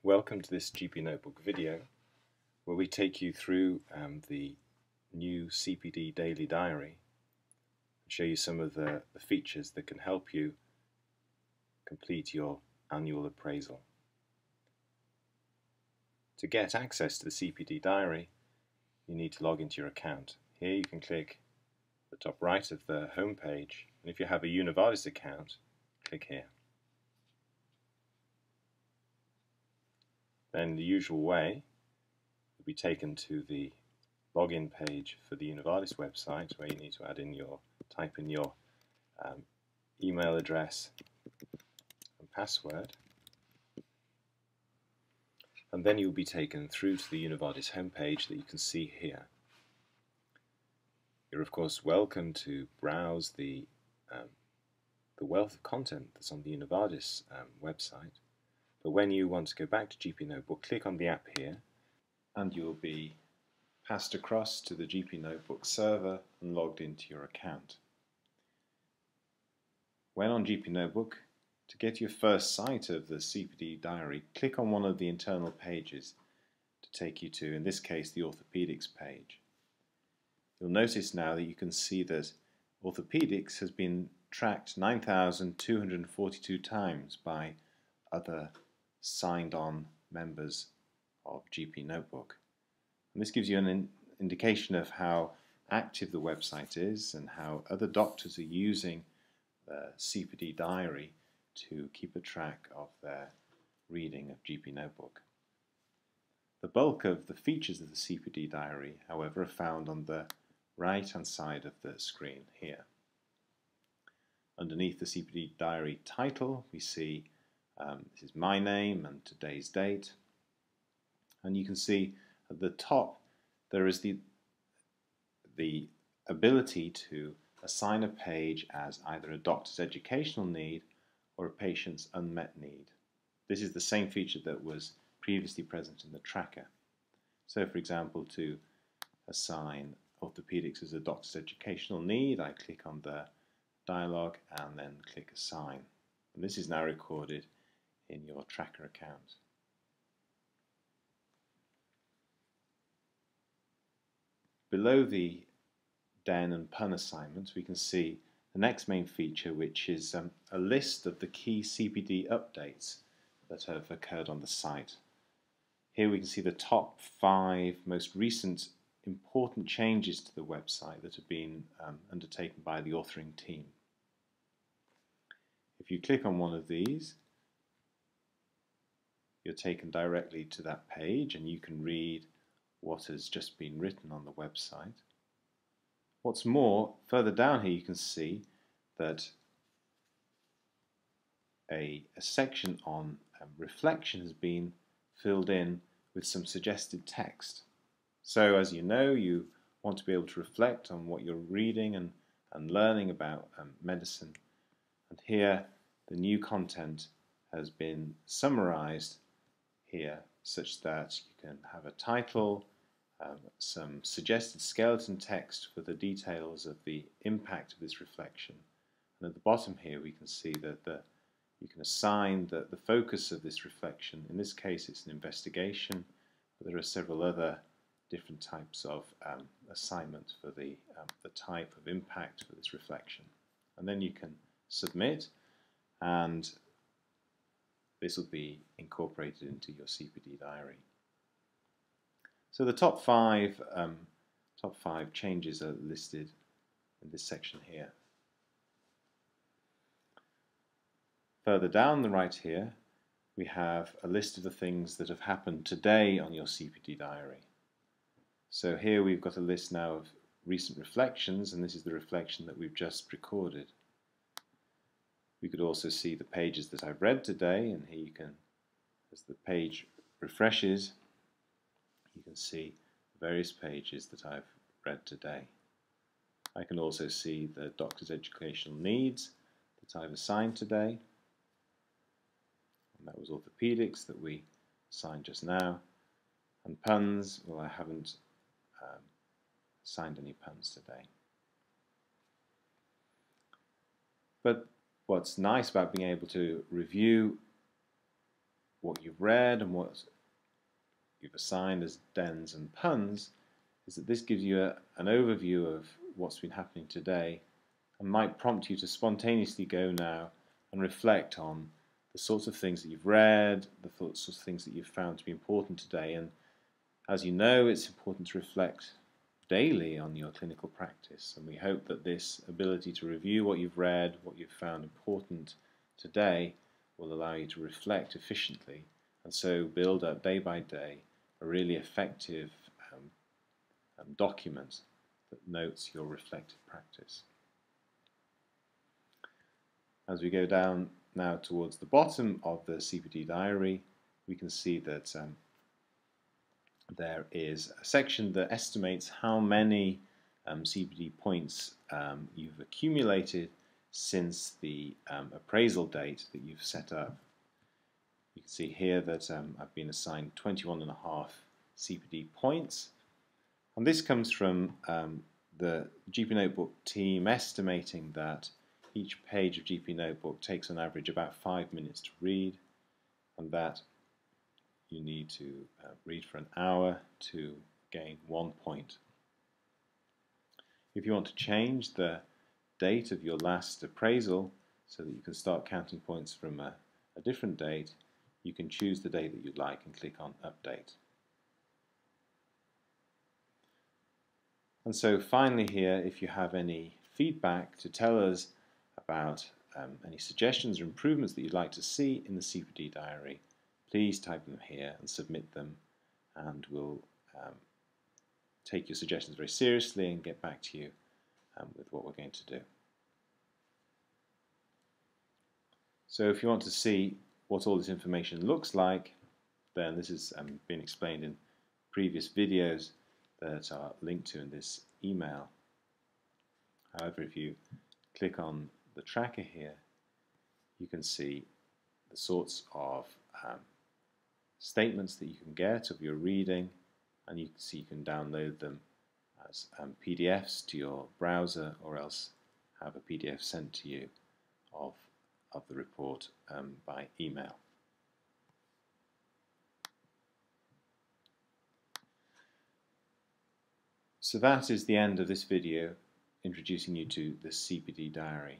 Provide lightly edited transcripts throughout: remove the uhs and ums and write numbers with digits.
Welcome to this GPnotebook video where we take you through the new CPD daily diary and show you some of the features that can help you complete your annual appraisal. To get access to the CPD diary, you need to log into your account. Here you can click the top right of the home page, and if you have a Univardis account, click here. Then the usual way, you'll be taken to the login page for the Univardis website, where you need to type in your email address and password, and then you'll be taken through to the Univardis homepage that you can see here. You're of course welcome to browse the wealth of content that's on the Univardis website. But when you want to go back to GPnotebook, click on the app here and you'll be passed across to the GPnotebook server and logged into your account. When on GPnotebook, to get your first sight of the CPD diary, click on one of the internal pages to take you to, in this case, the orthopedics page. You'll notice now that you can see that orthopedics has been tracked 9,242 times by other signed-on members of GPnotebook. And this gives you an indication of how active the website is and how other doctors are using the CPD diary to keep a track of their reading of GPnotebook. The bulk of the features of the CPD diary, however, are found on the right-hand side of the screen here. Underneath the CPD diary title, we see this is my name and today's date, and you can see at the top there is the ability to assign a page as either a doctor's educational need or a patient's unmet need. This is the same feature that was previously present in the tracker. So for example, to assign orthopedics as a doctor's educational need, I click on the dialog and then click assign, and this is now recorded in your tracker account. Below the den and pun assignments, we can see the next main feature, which is a list of the key CPD updates that have occurred on the site. Here we can see the top 5 most recent important changes to the website that have been undertaken by the authoring team. If you click on one of these, you're taken directly to that page and you can read what has just been written on the website. What's more, further down here you can see that a section on reflection has been filled in with some suggested text. So as you know, you want to be able to reflect on what you're reading and learning about medicine. And here the new content has been summarized here such that you can have a title, some suggested skeleton text for the details of the impact of this reflection. And at the bottom here we can see that you can assign the focus of this reflection. In this case it's an investigation, but there are several other different types of assignment for the type of impact for this reflection. And then you can submit, and this will be incorporated into your CPD diary. So the top five changes are listed in this section here. Further down the right here, we have a list of the things that have happened today on your CPD diary. So here we've got a list now of recent reflections, and this is the reflection that we've just recorded. We could also see the pages that I've read today, and here you can, as the page refreshes, you can see various pages that I've read today. I can also see the doctor's educational needs that I've assigned today, and that was orthopedics that we assigned just now, and puns, well, I haven't assigned any puns today. But what's nice about being able to review what you've read and what you've assigned as dens and puns is that this gives you an overview of what's been happening today and might prompt you to spontaneously go now and reflect on the sorts of things that you've read, the sorts of things that you've found to be important today. And as you know, it's important to reflect daily on your clinical practice, and we hope that this ability to review what you've read, what you've found important today, will allow you to reflect efficiently and so build up day by day a really effective document that notes your reflective practice. As we go down now towards the bottom of the CPD diary, we can see that there is a section that estimates how many CPD points you've accumulated since the appraisal date that you've set up. You can see here that I've been assigned 21.5 CPD points, and this comes from the GPnotebook team estimating that each page of GPnotebook takes on average about 5 minutes to read, and that you need to read for an hour to gain 1 point. If you want to change the date of your last appraisal so that you can start counting points from a different date, you can choose the date that you'd like and click on Update. And so finally here, if you have any feedback to tell us about any suggestions or improvements that you'd like to see in the CPD diary, please type them here and submit them, and we'll take your suggestions very seriously and get back to you with what we're going to do. So if you want to see what all this information looks like, then this has been explained in previous videos that are linked to in this email. However, if you click on the tracker here, you can see the sorts of statements that you can get of your reading, and you can see you can download them as PDFs to your browser, or else have a PDF sent to you of the report by email. So that is the end of this video introducing you to the CPD diary.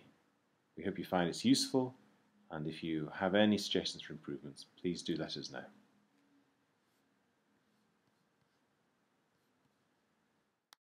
We hope you find it useful, and if you have any suggestions for improvements, please do let us know.